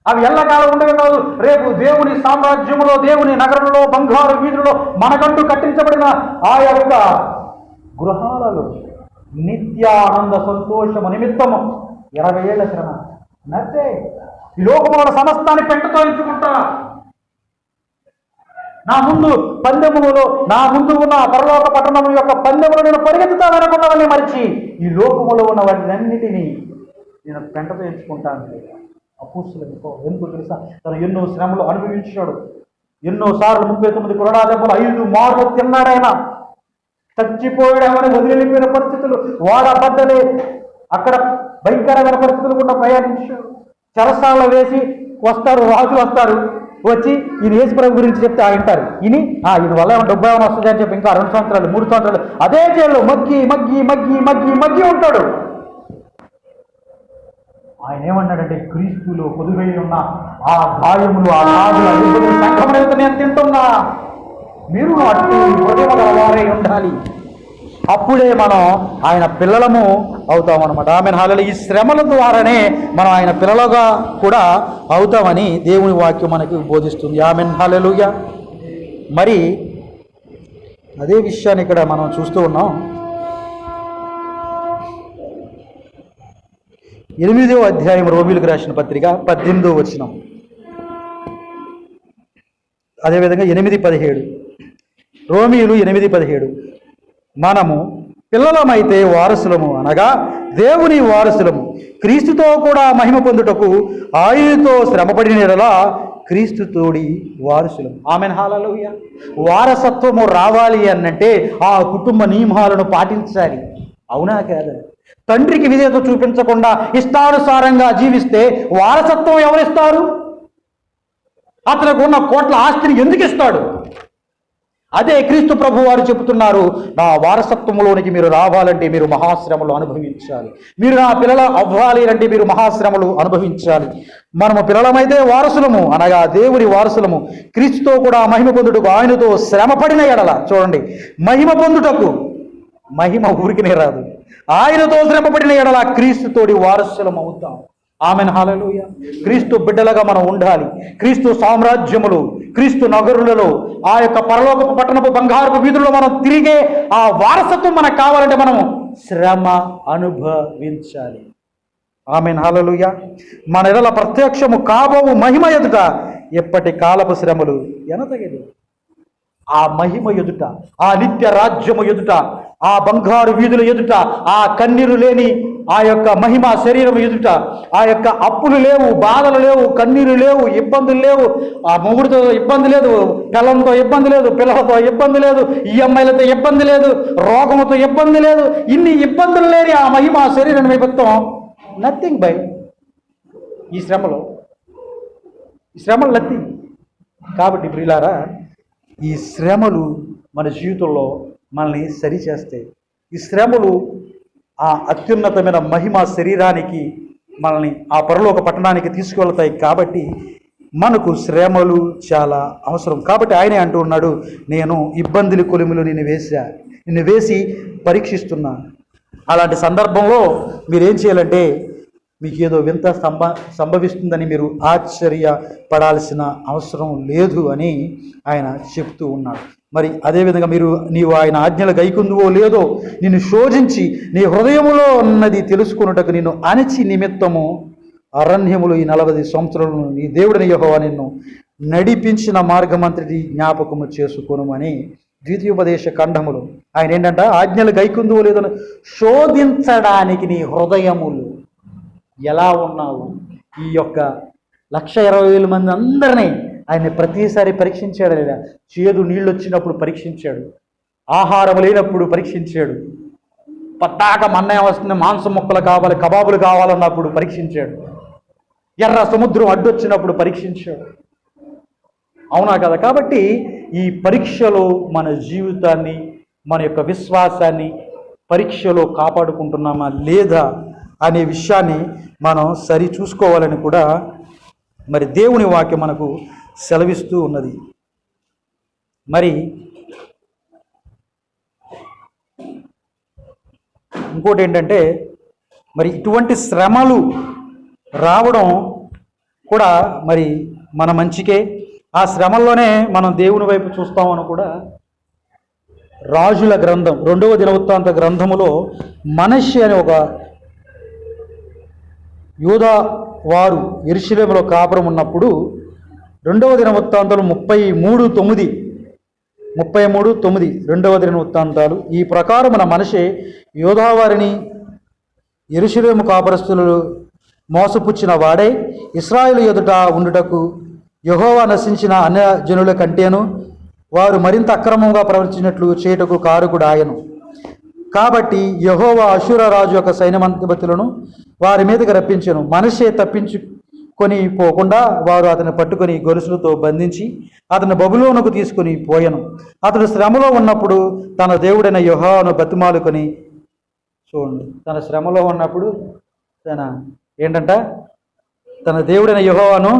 అవి ఎల్లకాలం ఉండేవి కాదు. రేపు దేవుని సామ్రాజ్యంలో, దేవుని నగరంలో, బంగారు వీధులలో మనకంటూ కట్టించబడిన ఆ యొక్క గృహాలలో నిత్యానంద సంతోషము నిమిత్తము 20 ఏళ్ల శ్రమ నచ్చే. ఈ లోకముల సమస్తాన్ని పెంటతో ఎంచుకుంటా. నా ముందు పందెములలో, నా ముందు ఉన్న పరలోక పట్టణం యొక్క పందెములు నేను పరిగెత్తుతాననుకున్నవన్నీ మరిచి ఈ లోకములో ఉన్న వాటినన్నిటినీ నేను పెంటతో ఎంచుకుంటాను. అపొస్తలునికో ఎందుకు తెలుసా? తను ఎన్నో శ్రమలు అనుభవించాడు. ఎన్నోసార్లు 39 కొరడా దెబ్బలు 5 మార్లు తిన్నాడాయన. చచ్చిపోయాడేమని వదిలిపోయిన పరిస్థితులు, వాడబద్దలే అక్కడ భయంకరమైన పరిస్థితులు కూడా ప్రయాణించాడు. చెరసాల వేసి వస్తారు, రాజు వస్తారు, వచ్చి ఈయన యేసుప్రభు గురించి చెప్తే వింటారు. ఈయన వల్ల డబ్బు ఏమైనా వస్తుంది అని చెప్పి ఇంకా 2 సంవత్సరాలు 3 సంవత్సరాలు అదే జైల్లో మగ్గి మగ్గి మగ్గి మగ్గి మగ్గి ఉంటాడు. ఆయన ఏమన్నాడంటే, క్రీస్తులో పొదువై ఉన్న ఆ గాయములు, ఆ రాజుల సంఘములు నేను తింటున్నా, మీరు అట్టి హృదయం గలవారై ఉండాలి. అప్పుడే మనం ఆయన పిల్లలము అవుతామన్నమాట. Amen hallelujah. ఈ శ్రమల ద్వారానే మనం ఆయన పిల్లలుగా కూడా అవుతామని దేవుని వాక్యం మనకి బోధిస్తుంది. Amen hallelujah. మరి అదే విషయాన్ని ఇక్కడ మనం చూస్తూ ఉన్నాం. 8వ అధ్యాయం రోమీయులకు రాసిన పత్రిక 18వ వచనం, అదేవిధంగా 8:17, రోమీయులు 8:17, మనము పిల్లలమైతే వారసులము, అనగా దేవుని వారసులము, క్రీస్తుతో కూడా మహిమ పొందుటకు ఆయనతో శ్రమపడిన యెడల క్రీస్తుతోడి వారసులము. Amen hallelujah. వారసత్వము రావాలి అనంటే ఆ కుటుంబ నియమాలను పాటించాలి. అవునా కాదా? తండ్రికి విధేయత చూపించకుండా ఇష్టానుసారంగా జీవిస్తే వారసత్వం ఎవరిస్తారు? అతనికి ఉన్న కోట్ల ఆస్తిని ఎందుకు ఇస్తాడు? అదే క్రీస్తు ప్రభు వారు చెబుతున్నారు, నా వారసత్వంలోనికి మీరు రావాలంటే మీరు మహాశ్రమలు అనుభవించాలి. మీరు నా పిల్లల అవ్వాలి అంటే మీరు మహాశ్రమలు అనుభవించాలి. మనము పిల్లలమైతే వారసులము, అనగా దేవుని వారసులము. క్రీస్తుతో కూడా మహిమ పొందుటకు ఆయనతో శ్రమపడిన ఎడల, చూడండి, మహిమ పొందుటకు, మహిమ ఊరికినే రాదు, ఆయనతో శ్రమపడిన ఎడల క్రీస్తుతోడి వారసులం అవుతాం. ఆమెన్, హల్లెలూయా. క్రీస్తు బిడ్డలుగా మనం ఉండాలి. క్రీస్తు సామ్రాజ్యములు, క్రీస్తు నగరులలో, ఆ యొక్క పరలోకపు పట్టణపు బంగారపు వీధుల్లో మనం తిరిగే ఆ వారసత్వం మనకు కావాలంటే మనము శ్రమ అనుభవించాలి. ఆమెన్, హల్లెలూయా. మన ఎడల ప్రత్యక్షము కాబోవు మహిమ ఎదుట ఎప్పటి కాలపు శ్రమలు ఎనతగిలి. ఆ మహిమ ఎదుట, ఆ నిత్య రాజ్యము ఎదుట, ఆ బంగారు వీధుల ఎదుట, ఆ కన్నీరు లేని ఆ యొక్క మహిమ శరీరం ఎదుట, ఆ యొక్క అప్పులు లేవు, బాధలు లేవు, కన్నీరు లేవు, ఇబ్బందులు లేవు, ఆ మొగుడితో ఇబ్బంది లేదు, పిల్లలతో ఇబ్బంది లేదు, పిల్లలతో ఇబ్బంది లేదు, ఈఎంఐలతో ఇబ్బంది లేదు, రోగంతో ఇబ్బంది లేదు. ఇన్ని ఇబ్బందులు లేని ఆ మహిమ శరీరం నిమిత్తం నథింగ్ బై ఈ శ్రమలు నథింగ్. కాబట్టి ప్రియులారా, ఈ శ్రమలు మన జీవితంలో మనల్ని సరిచేస్తాయి. ఈ శ్రమలు ఆ అత్యున్నతమైన మహిమ శరీరానికి మనల్ని ఆ పరలోక పట్టణానికి తీసుకువెళ్తాయి. కాబట్టి మనకు శ్రమలు చాలా అవసరం. కాబట్టి ఆయనే అంటూ ఉన్నాడు, నేను ఇబ్బందుల కొలిమిలో నిన్ను వేసి పరీక్షిస్తున్నా. అలాంటి సందర్భంలో మీరేం చేయాలంటే, మీకు ఏదో వింత సంభవిస్తుందని మీరు ఆశ్చర్యపడాల్సిన అవసరం లేదు అని ఆయన చెప్తూ ఉన్నాడు. మరి అదేవిధంగా నీవు ఆయన ఆజ్ఞలు గైకుందువో లేదో నిన్ను శోధించి నీ హృదయములో ఉన్నది తెలుసుకున్నటకు నిన్ను అణచి నిమిత్తము అరణ్యములు ఈ 40 సంవత్సరాలను నీ దేవుడిని యెహోవా నిన్ను నడిపించిన మార్గమంతటి జ్ఞాపకము చేసుకొనుమని ద్వితీయోపదేశ ఖండములు ఆయన ఏంటంట, ఆజ్ఞలు గైకుందువో లేదో శోధించడానికి నీ హృదయములు ఎలా ఉన్నావు. ఈ యొక్క 1,20,000 మంది అందరినీ ఆయన ప్రతిసారి పరీక్షించాడు లేదా? చేదు నీళ్ళు వచ్చినప్పుడు పరీక్షించాడు, ఆహారం లేనప్పుడు పరీక్షించాడు, పట్టాక మన్నయం వస్తుంది, మాంసం ముక్కలు కావాలి, కబాబులు కావాలన్నప్పుడు పరీక్షించాడు, ఎర్ర సముద్రం అడ్డొచ్చినప్పుడు పరీక్షించాడు. అవునా కదా? కాబట్టి ఈ పరీక్షలో మన జీవితాన్ని, మన యొక్క విశ్వాసాన్ని పరీక్షలో కాపాడుకుంటున్నామా లేదా అనే విషయాన్ని మనం సరి చూసుకోవాలని కూడా మరి దేవుని వాక్యం మనకు సెలవిస్తూ ఉన్నది. మరి ఇంకోటి ఏంటంటే, మరి ఇటువంటి శ్రమలు రావడం కూడా మరి మన మంచికే. ఆ శ్రమల్లోనే మనం దేవుని వైపు చూస్తామని కూడా రాజుల గ్రంథం 2వ దినవృత్తాంత గ్రంథములో మనష్షే అనే ఒక యూదా వారు యెరూషలేములో కాపురం ఉన్నప్పుడు 2వ దినవృత్తాంతాలు 33:9 2వ దినవృత్తాంతాలు ఈ ప్రకారమున మనష్షే యూదా వారిని యెరూషలేము కాపురస్తులు మోసపుచ్చిన వాడై ఇశ్రాయేలు ఎదుట ఉండుటకు యెహోవా నశించిన అన్యజనుల కంటేను వారు మరింత అక్రమంగా ప్రవర్తించినట్లు చేయుటకు కారకుడు ఆయను. కాబట్టి యెహోవా అష్షూర రాజు యొక్క సైన్యమంతబతులను వారి మీదకి రప్పించెను. మనష్షే తప్పించుకొని పోకుండా వారు అతన్ని పట్టుకొని గొలుసులతో బంధించి అతను బబులోనుకు తీసుకుని పోయెను. అతడు శ్రమలో ఉన్నప్పుడు తన దేవుడైన యెహోవాను బతిమాలుకొని, చూడండి, తన శ్రమలో ఉన్నప్పుడు తన దేవుడైన యెహోవాను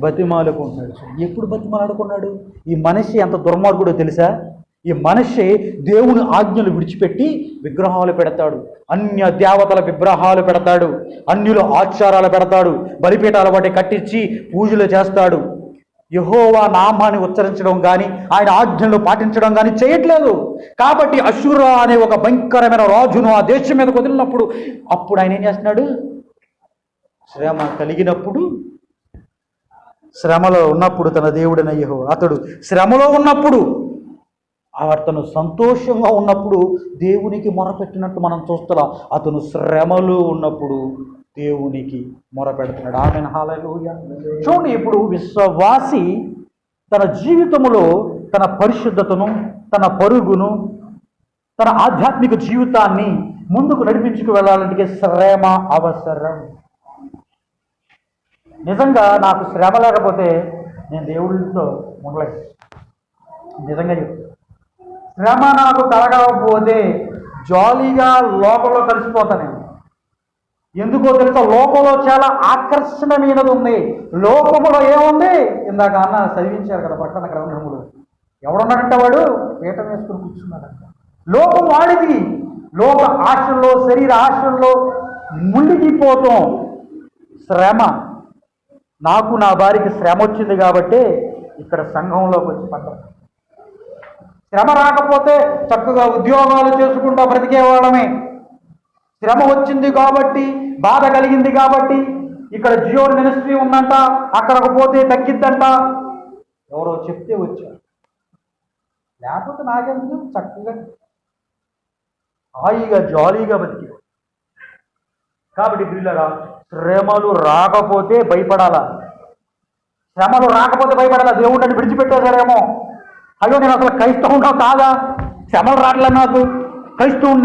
బతిమాలుకుంటున్నాడు. ఎప్పుడు బతిమాలుకున్నాడు? ఈ మనిషి ఎంత దుర్మార్గుడో తెలుసా? ఈ మనిషి దేవుని ఆజ్ఞలు విడిచిపెట్టి విగ్రహాలు పెడతాడు, అన్య దేవతల విగ్రహాలు పెడతాడు, అన్యుల ఆచారాలు పెడతాడు, బలిపీఠాల వాటి కట్టించి పూజలు చేస్తాడు. యెహోవా నామాన్ని ఉచ్చరించడం కానీ ఆయన ఆజ్ఞలు పాటించడం కానీ చేయట్లేదు. కాబట్టి అష్షూర అనే ఒక భయంకరమైన రాజును ఆ దేశం మీద వదిలినప్పుడు అప్పుడు ఆయన ఏం చేస్తున్నాడు? శ్రమ కలిగినప్పుడు, శ్రమలో ఉన్నప్పుడు తన దేవుడైన యెహోవా, అతడు శ్రమలో ఉన్నప్పుడు, అతను సంతోషంగా ఉన్నప్పుడు దేవునికి మొరపెట్టినట్టు మనం చూస్తున్నాం. అతను శ్రమలో ఉన్నప్పుడు దేవునికి మొరపెడుతున్నాడు. ఆమేన్, హల్లెలూయా. చూడండి, ఇప్పుడు విశ్వాసి తన జీవితంలో తన పరిశుద్ధతను, తన పరుగును, తన ఆధ్యాత్మిక జీవితాన్ని ముందుకు నడిపించుకు వెళ్ళాలంటే శ్రమ అవసరం. నిజంగా నాకు శ్రమ లేకపోతే నేను దేవుడితో ఉండలేదు. నిజంగా చెప్తాను. శ్రమ నాకు కలగకపోతే జాలీగా లోకంలో కలిసిపోతాను నేను. ఎందుకో తెలుసా? లోకంలో చాలా ఆకర్షణమైనది ఉంది. లోకములో ఏముంది? ఇందాక అన్న చదివించారు కదా పక్కన గ్రంథములు. ఎవడున్నాడంటే వాడు పీఠం వేసుకుని కూర్చున్నాడంట. లోకం వాడిది. లోక ఆశల్లో, శరీర ఆశల్లో మునిగిపోతాం. శ్రమ. నాకు నా భార్యకి శ్రమ వచ్చింది కాబట్టి ఇక్కడ సంఘంలోకి వచ్చి పడ్డాం. శ్రమ రాకపోతే చక్కగా ఉద్యోగాలు చేసుకుంటా బ్రతికేవాళ్ళమే. శ్రమ వచ్చింది కాబట్టి, బాధ కలిగింది కాబట్టి ఇక్కడ జియో మినిస్ట్రీ ఉందంట, అక్కడికి పోతే తగ్గిద్దంట, ఎవరో చెప్తే వచ్చారు. లేకపోతే నాకెందుకు, చక్కగా హాయిగా జాలీగా బతికి. కాబట్టి పిల్లరా, శ్రమలు రాకపోతే భయపడాలా? శ్రమలు రాకపోతే భయపడాలా? దేవుడు నన్ను విడిచిపెట్టేశారేమో, అయ్యో నేను అసలు క్రైస్తవున్నా కాదా, శ్రమలు రావట్లే నాకు,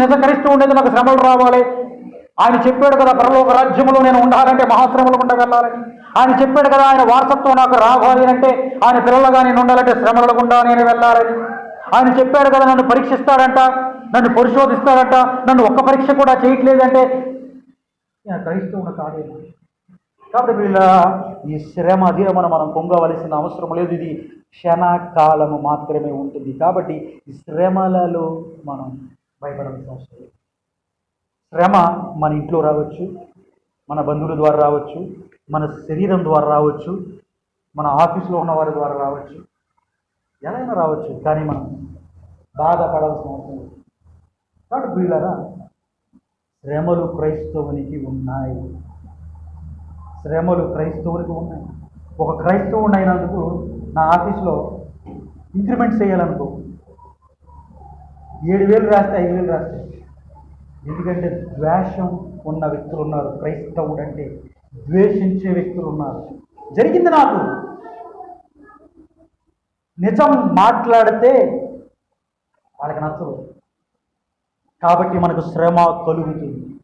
నిజ క్రైస్తవు ఉండేది నాకు శ్రమలు రావాలి. ఆయన చెప్పాడు కదా పరలోక రాజ్యంలో నేను ఉండాలంటే మహాశ్రమలు గుండా వెళ్ళాలని. ఆయన చెప్పాడు కదా ఆయన వారసత్వం నాకు రావాలి అంటే, ఆయన పిల్లలుగా నేను ఉండాలంటే శ్రమల గుండా నేను వెళ్ళాలని. ఆయన చెప్పాడు కదా నన్ను పరీక్షిస్తాడంట, నన్ను పరిశోధిస్తాడంట, నన్ను ఒక్క పరీక్ష కూడా చేయట్లేదంటే నేను క్రైస్తవుడు కాదేమో. కాబట్టి వీళ్ళ ఈ శ్రమ అధీనమని మనం పొంగవలసిన అవసరం లేదు. ఇది క్షణకాలము మాత్రమే ఉంటుంది. కాబట్టి ఈ శ్రమలలో మనం భయపడాల్సిన అవసరం లేదు. శ్రమ మన ఇంట్లో రావచ్చు, మన బంధువుల ద్వారా రావచ్చు, మన శరీరం ద్వారా రావచ్చు, మన ఆఫీసులో ఉన్న వారి ద్వారా రావచ్చు, ఎలా అయినా రావచ్చు. కానీ మనం బాధపడాల్సిన అవసరం లేదు. కాబట్టి వీళ్ళరా, శ్రమలు క్రైస్తవునికి ఉన్నాయి. శ్రమలు క్రైస్తవునికి ఉన్నాయి. ఒక క్రైస్తవుని అయినందుకు నా ఆఫీస్లో ఇంక్రిమెంట్ చేయాలనుకో, 7,000 రాస్తే 5,000 రాస్తే. ఎందుకంటే ద్వేషం ఉన్న వ్యక్తులు ఉన్నారు. క్రైస్తవుడు అంటే ద్వేషించే వ్యక్తులు ఉన్నారు. జరిగింది నాకు. నిజం మాట్లాడితే వాళ్ళకి నచ్చదు. కాబట్టి మనకు శ్రమ కలుగుతుంది.